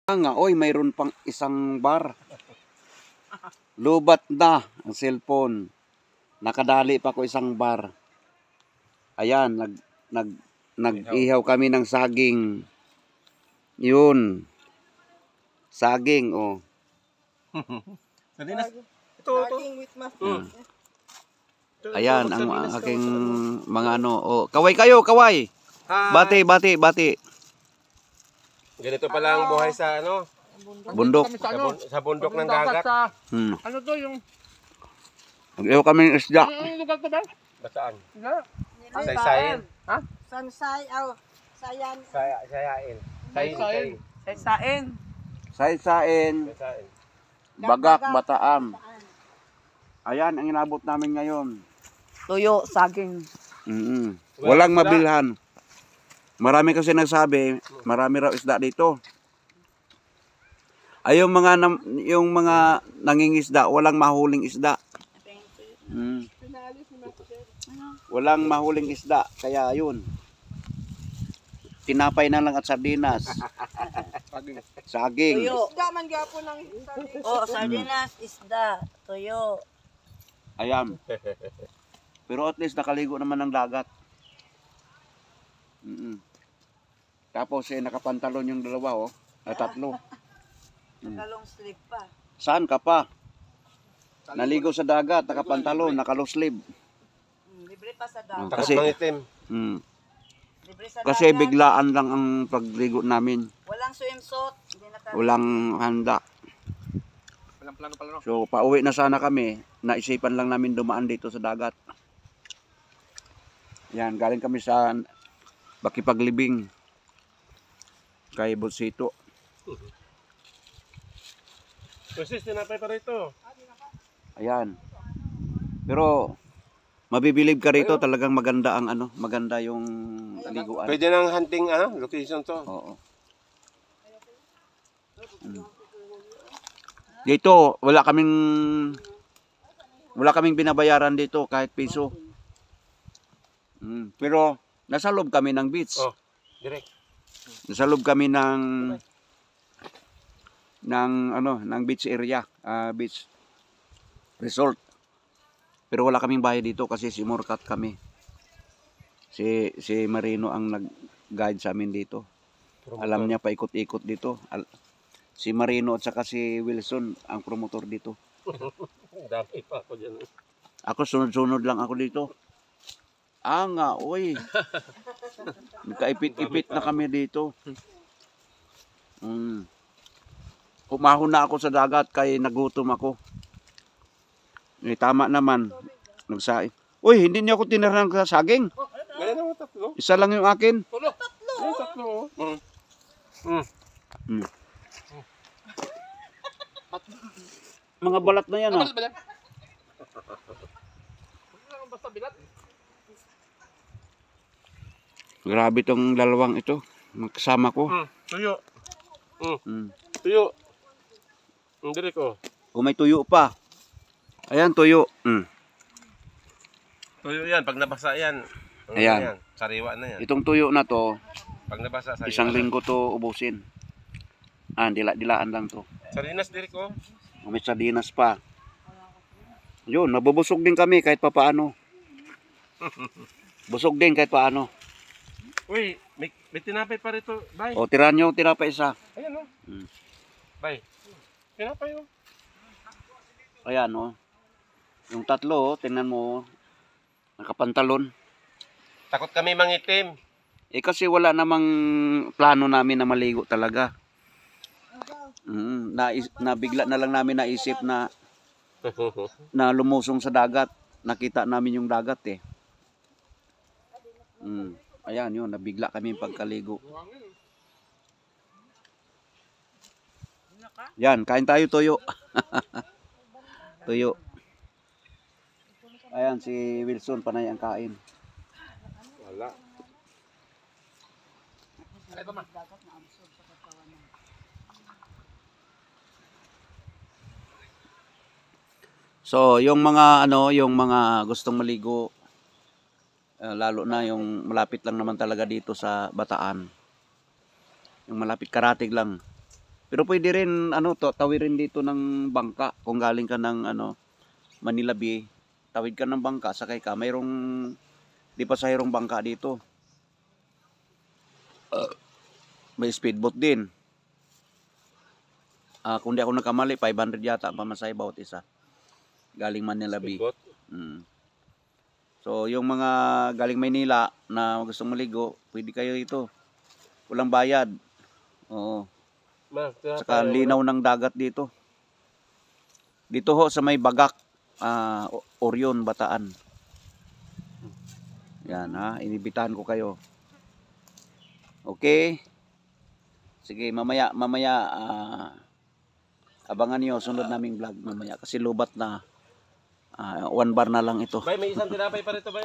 Nga, oy, mayroon pang isang bar. Lubat na ang cellphone. Nakadali pa ko isang bar. Ayan, nag-ihaw kami ng saging. Yun. Saging, oh. Sardinas. Ito. Saging with mushroom. Ayan, ang aking mga ano. Oh, kaway kayo, kaway. Bati. Ganito pala ang buhay sa ano? Bundok. Sa bundok ng dagat. Ano to yung... Nag-ihaw kami ng isda. Ano yung lugar to ba? Basaan. Saysayin. Ha? Sansay, sayan. Sayain. Saysayin. Saysain. Saysayin. Sayain. Bagak, Bataan. Ayan, ang inabot namin ngayon. Tuyo, saging. Walang mabilhan. Marami kasi nagsabi, marami raw isda dito. Ay, yung mga nangingisda, walang mahuling isda. Walang mahuling isda, kaya yun. Tinapay na lang at sardinas. Saging. Tuyo. Isda man gapo ng saging. Oh, sardinas, isda, tuyo. Ayan. Pero at least nakaligo naman ng dagat. Tapos nakapantalon yung dalawa, oh. Ay, tatlo. Nakalong sleeve pa. Saan ka pa? Naligo sa dagat, nakapantalon, nakalong sleeve. Libre pa sa dagat. Kasi, Takot ng itim. Libre sa kasi dagat. biglaan lang ang pagligo namin. Walang swimsuit. Walang handa. Walang plano pala, no? So, pauwi na sana kami. Naisipan lang namin dumaan dito sa dagat. Yan, galing kami sa Bakipaglibing. Kay Bolsito. Sis, tinapay pa rito. Ayan. Pero, mabibilib ka rito. Talagang maganda ang maganda yung taliguan. Pwede nang hunting location to. Oo. Dito, wala kaming binabayaran dito kahit piso. Pero nasa loob kami ng beach. Oh, direct. Nasa loob kami ng beach area, beach resort. Pero wala kaming bayad dito kasi simurkat kami. Si Marino ang nag-guide sa amin dito. Alam niya paikot-ikot dito. Si Marino at saka si Wilson ang promotor dito. Dami pa ako dyan. Ako sunod-sunod lang ako dito. Nga, oy. Nagkaipit-ipit na kami dito. Humahon na ako sa dagat kay nagutom ako. Tama naman. Nagsaing. Uy, hindi niyo ako tinirhan sa saging. Ganyan naman tatlo. Isa lang yung akin. Tatlo. Mga balat na yan, ah. Basta bilat. Grabe tong dalawang ito. Magkasama ko. Tuyo. Tuyo. Direct ko. Kung may tuyo pa. Ayan, tuyo. Tuyo yan. Pag nabasa yan. Ayan. Sariwa na yan. Itong tuyo na to, Pag nabasa, sariwa isang na. linggo to ubusin. Dilaan lang to. Sardinas, direct ko. May sardinas pa. Yun, nabubusog din kami kahit papaano. Busog din kahit paano. Uy, may tinapay pa rito. Bye. O, tirahan nyo, tira pa isa. Ayan o. Bye. Tinapay o. Ayan, o. Yung tatlo, tingnan mo, nakapantalon. Takot kami mangitim. Kasi wala namang plano namin na maligo talaga. Nabigla na lang namin naisip na lumusong sa dagat. Nakita namin yung dagat eh. Ayan yun, nabigla kami pagkaligo. Yan, kain tayo tuyo. Tuyo. Ayan, si Wilson panay ang kain. Wala. So, yung mga gustong maligo, lalo na yung malapit lang naman talaga dito sa Bataan. Yung malapit Karatig lang. Pero pwede rin tawirin dito ng bangka kung galing ka ng Manila Bay. Tawid ka ng bangka, sakay ka. Mayroong di pasahirong bangka dito. May speedboat din. Kung di ako nagkamali, 500 yata ang pamasahe bawat isa. Galing Manila Bay. Speedboat. So, yung mga galing Maynila na gustong maligo, pwede kayo ito. Walang bayad. Oo. Saka linaw ng dagat dito. Dito ho sa may Bagak, Orion, Bataan. Yan ha, inibitahan ko kayo. Okay? Sige, mamaya abangan niyo sunod naming vlog mamaya kasi lubat na 1 bar na lang ito. Bay, may isang tinapay pa rito, bay.